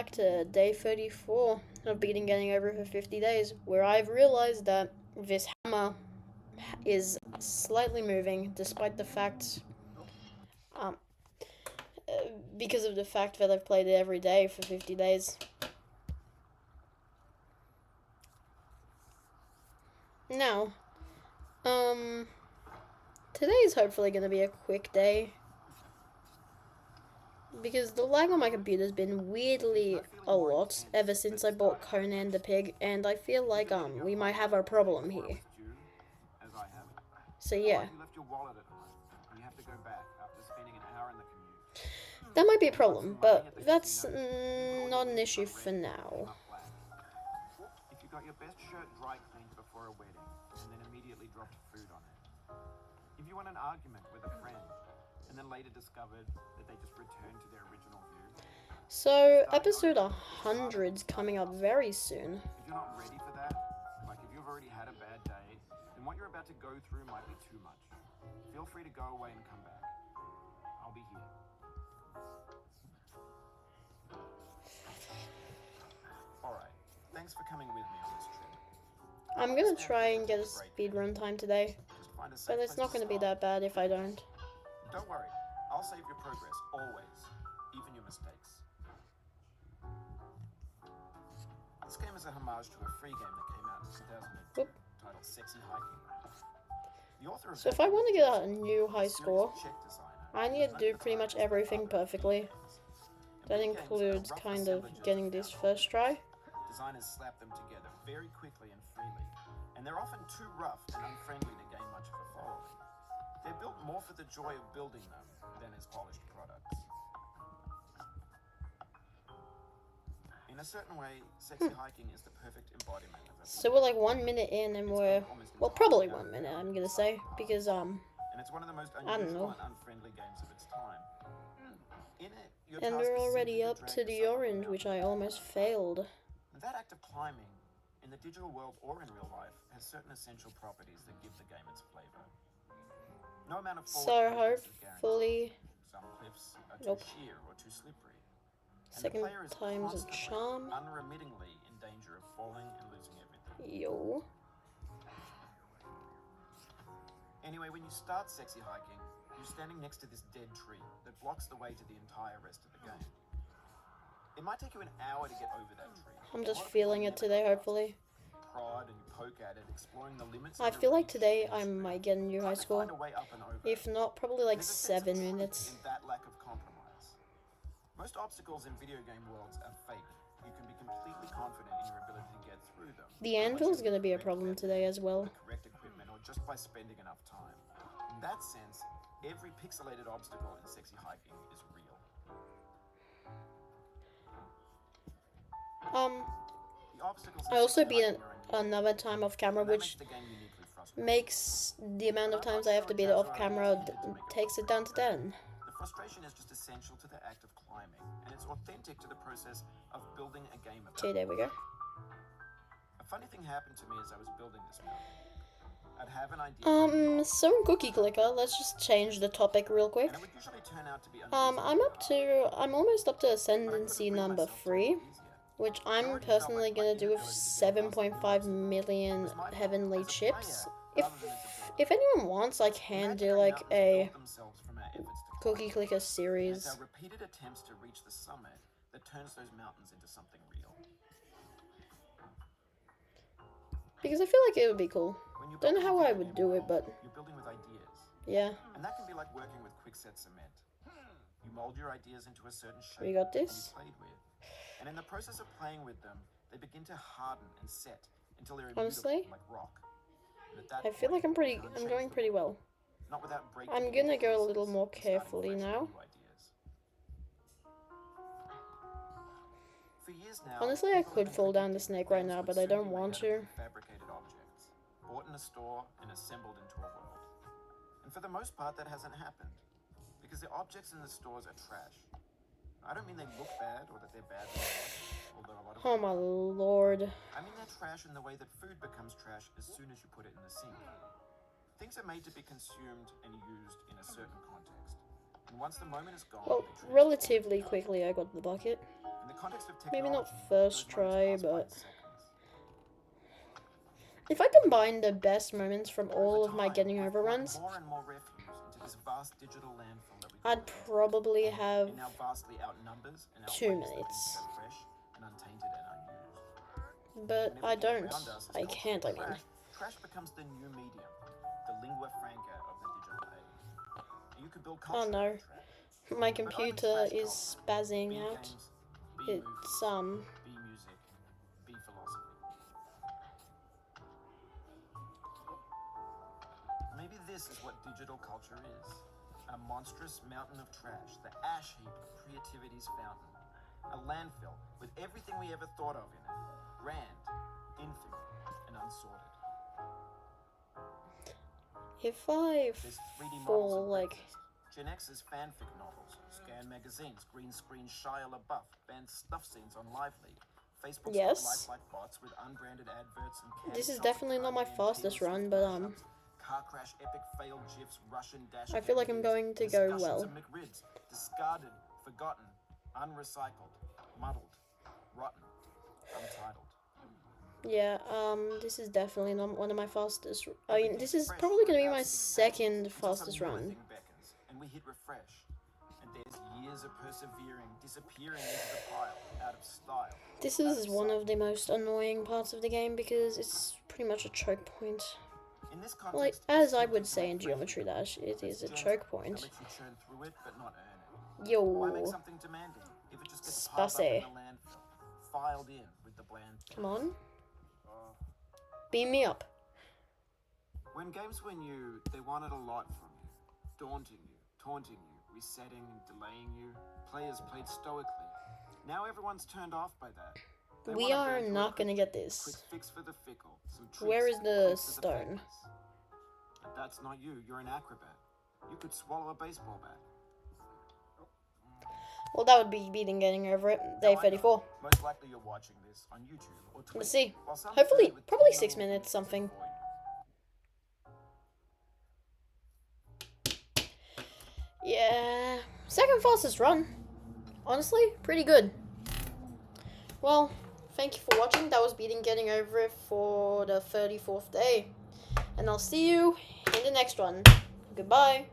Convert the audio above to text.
back to day 34 of beating Getting Over for 50 days, where I've realized that this hammer is slightly moving, despite the fact, um, because of the fact that I've played it every day for 50 days. Now, today is hopefully going to be a quick day, because the lag on my computer has been weirdly a lot ever since I bought Conan the Pig, and I feel like we might have a problem here. So yeah. That might be a problem, but that's not an issue for now. If you got your best shirt dry cleaned before a wedding and then immediately dropped food on it. If you won an argument with a friend and then later discovered that they just returned to their original view. So, episode 100's coming up very soon. If you're not ready for that, like if you've already had a bad day, then what you're about to go through might be too much. Feel free to go away and come back. I'll be here. Alright, thanks for coming with me on this trip. I'm gonna try and get a speedrun time today, but it's not gonna be that bad if I don't. Don't worry, I'll save your progress, always, even your mistakes. This game is a homage to a free game that came out in 2002 titled Sexy Hiking. The author of So if I want to get a new high score, I need to do pretty much everything perfectly. That includes kind of getting this first try. Designers slap them together very quickly and freely, and they're often too rough and unfriendly to gain much of a following. They're built more for the joy of building them than as polished products. In a certain way, Sexy Hiking is the perfect embodiment of it. So we're like 1 minute in and we're, well, probably 1 minute, I'm gonna say, because, and it's one of the most unusual and unfriendly games of its time. In it, and we're already up to the orange, which I almost failed. That act of climbing, in the digital world or in real life, has certain essential properties that give the game its flavor. No amount of so hopefully, some cliffs are too sheer or too slippery. Second time's a charm. Unremittingly in danger of falling and losing everything. Yo. Anyway, when you start Sexy Hiking, you're standing next to this dead tree that blocks the way to the entire rest of the game. It might take you an hour to get over that tree. I'm just feeling it today, hopefully. Prod and you poke at it, exploring the limits. I feel like today I might get a new high score. If not, probably like 7 minutes. In that lack of compromise. Most obstacles in video game worlds are fake. You can be completely confident in your ability to get through them. The anvil's gonna be a problem today as well. The correct equipment or just by spending enough time. In that sense, every pixelated obstacle in Sexy Hiking is real. I also beat another time off camera, which makes the amount of times I have to beat it off camera takes it down to 10. The frustration is just essential to the act of climbing, and it's authentic to the process of building a game of it. Okay, there we go. A funny thing happened to me as I was building this mountain. I'd have an idea. So Cookie Clicker, let's just change the topic real quick. And it would usually turn out to be I'm almost up to Ascendancy number 3. Which I'm personally gonna do with 7.5 million heavenly chips. If anyone wants, I can do like a Cookie Clicker series. It's our repeated attempts to reach the summit that turns those mountains into something real. Because I feel like it would be cool. Don't know how I would do it, but you're building with ideas. Yeah. And that can be like working with quickset cement. You mold your ideas into a certain shape we got this. you played with. And in the process of playing with them, they begin to harden and set until they're honestly, like rock. I feel like I'm doing pretty well. Not without breaking. I'm gonna go a little more carefully now. For years now, honestly, I could fall down the snake right now, but I don't want to. Fabricated objects, bought in a store and assembled into a world. And for the most part, that hasn't happened, because the objects in the stores are trash. I don't mean they look bad or that they're bad, although a lot of oh my lord. I mean they're trash in the way that food becomes trash as soon as you put it in the sink. Things are made to be consumed and used in a certain context. And once the moment is gone, Well, they transform. relatively quickly I got the bucket. In the context of Maybe not technology, first those try, moments pass by in but seconds. if I combine the best moments from all of my getting over runs, More and more refuse into this vast digital landfill that we I'd probably have it now vastly outnumbers and 2 outweighs the minutes. things that are fresh and untainted and unused. But And I everything don't. around us is I culturally can't, I mean. trash becomes the new medium, the lingua franca of the digital age. And you could build Oh culture no. out of trash. My But only computer trash is culture. spazzing Be out. games, be It's, movies, be music, be philosophy. Maybe this is what digital culture is. A monstrous mountain of trash, the ash heap of creativity's fountain. A landfill with everything we ever thought of in it. Grand, infinite, and unsorted. if I There's 3D models fall, and like, breakfast. Gen X's fanfic novels, scan magazines, green screen Shia LaBeouf, banned stuff scenes on LiveLeak. Facebook's Yes. got lifelike bots with unbranded adverts and candy this is shops, definitely not my Kanye and fastest Taylor run, Swift but, mashups, car crash, epic failed GIFs, Russian dash I feel like I'm cam going to vids, go discussions well. of McRibs, discarded, forgotten, unrecycled, muddled, rotten, untitled. Yeah, this is definitely not one of my fastest. I mean, this is probably gonna be my second fastest run. Beckons, and we hit refresh. And there's years of persevering, disappearing into the pile, out of style. This is one of the most annoying parts of the game because it's pretty much a choke point. In this Like, context, as I would say in Geometry Dash, it is a choke point. That lets you churn through it, but not earn it. Yo, Why make something demanding if it just gets piled up in Space. the landfill, filed in with the bland? Come on. Beam me up. When games were new, they wanted a lot from you. Daunting you, taunting you, resetting and delaying you. Players played stoically. Now everyone's turned off by that. They We want a are burn to a not quick gonna get quick this. fix for the fickle. Some Where tricks, is the quick for stone? faithless. But that's not you. You're an acrobat. You could swallow a baseball bat. Well, that would be beating getting over it. Day 34. Most likely you're watching this on YouTube or Twitch. Let's see. while some Hopefully, nerd with probably 10 6 million minutes, views something. for you. Yeah, second fastest run. Honestly, pretty good. Well, thank you for watching. That was beating getting over it for the 34th day. And I'll see you in the next one. Goodbye.